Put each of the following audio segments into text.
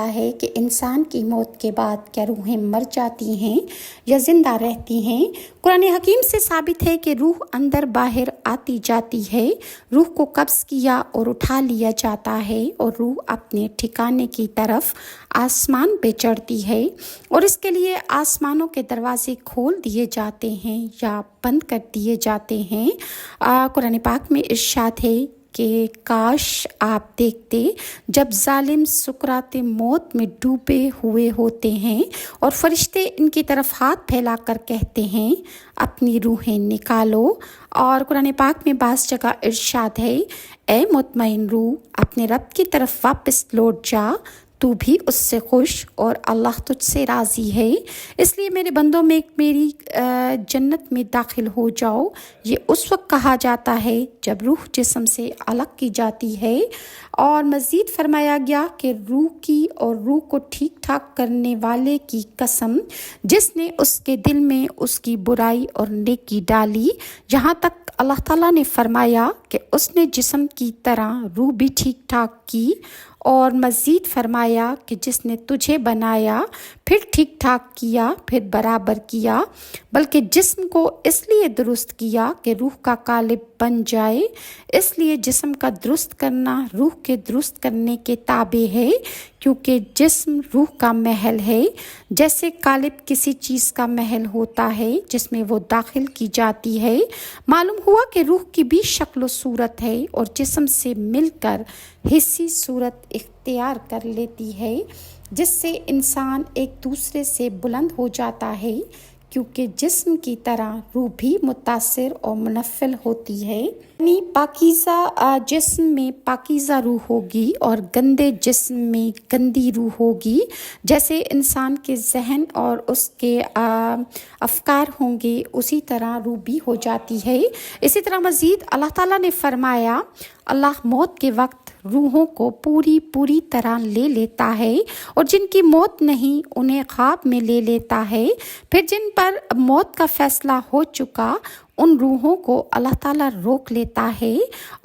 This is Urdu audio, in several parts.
ہے کہ انسان کی موت کے بعد کیا روحیں مر جاتی ہیں یا زندہ رہتی ہیں۔ قرآن حکیم سے ثابت ہے کہ روح اندر باہر آتی جاتی ہے، روح کو قبض کیا اور اٹھا لیا جاتا ہے اور روح اپنے ٹھکانے کی طرف آسمان پہ چڑھتی ہے اور اس کے لیے آسمانوں کے دروازے کھول دیے جاتے ہیں یا بند کر دیے جاتے ہیں۔ قرآن پاک میں ارشاد ہے کہ کاش آپ دیکھتے جب ظالم سکرات موت میں ڈوبے ہوئے ہوتے ہیں اور فرشتے ان کی طرف ہاتھ پھیلا کر کہتے ہیں اپنی روحیں نکالو۔ اور قرآن پاک میں بعض جگہ ارشاد ہے اے مطمئن روح اپنے رب کی طرف واپس لوٹ جا، تو بھی اس سے خوش اور اللہ تجھ سے راضی ہے، اس لیے میرے بندوں میں میری جنت میں داخل ہو جاؤ۔ یہ اس وقت کہا جاتا ہے جب روح جسم سے الگ کی جاتی ہے۔ اور مزید فرمایا گیا کہ روح کی اور روح کو ٹھیک ٹھاک کرنے والے کی قسم جس نے اس کے دل میں اس کی برائی اور نیکی ڈالی، یہاں تک اللہ تعالیٰ نے فرمایا کہ اس نے جسم کی طرح روح بھی ٹھیک ٹھاک کی، اور مزید فرمایا کہ جس نے تجھے بنایا پھر ٹھیک ٹھاک کیا پھر برابر کیا، بلکہ جسم کو اس لیے درست کیا کہ روح کا قالب بن جائے، اس لیے جسم کا درست کرنا روح کے درست کرنے کے تابع ہے، کیونکہ جسم روح کا محل ہے، جیسے قالب کسی چیز کا محل ہوتا ہے جس میں وہ داخل کی جاتی ہے۔ معلوم ہوا کہ روح کی بھی شکل و صورت ہے اور جسم سے مل کر حصی صورت اختیار کر لیتی ہے، جس سے انسان ایک دوسرے سے بلند ہو جاتا ہے، کیونکہ جسم کی طرح روح بھی متاثر اور منفعل ہوتی ہے۔ یعنی پاکیزہ جسم میں پاکیزہ روح ہوگی اور گندے جسم میں گندی روح ہوگی، جیسے انسان کے ذہن اور اس کے افکار ہوں گے اسی طرح روح بھی ہو جاتی ہے۔ اسی طرح مزید اللہ تعالیٰ نے فرمایا اللہ موت کے وقت روحوں کو پوری طرح لے لیتا ہے، اور جن کی موت نہیں انہیں خواب میں لے لیتا ہے، پھر جن پر موت کا فیصلہ ہو چکا ان روحوں کو اللہ تعالیٰ روک لیتا ہے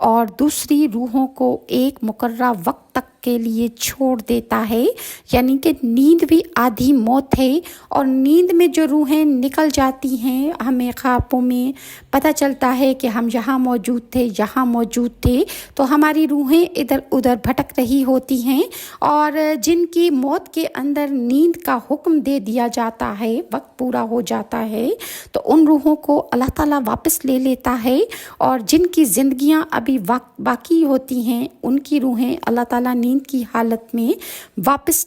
اور دوسری روحوں کو ایک مقررہ وقت تک کے لیے چھوڑ دیتا ہے۔ یعنی کہ نیند بھی آدھی موت ہے، اور نیند میں جو روحیں نکل جاتی ہیں ہمیں خوابوں میں پتہ چلتا ہے کہ ہم یہاں موجود تھے تو ہماری روحیں ادھر ادھر بھٹک رہی ہوتی ہیں، اور جن کی موت کے اندر نیند کا حکم دے دیا جاتا ہے، وقت پورا ہو جاتا ہے، تو ان روحوں کو اللہ تعالیٰ واپس لے لیتا ہے، اور جن کی زندگیاں ابھی باقی ہوتی ہیں ان کی روحیں اللہ تعالیٰ نیند کی حالت میں واپس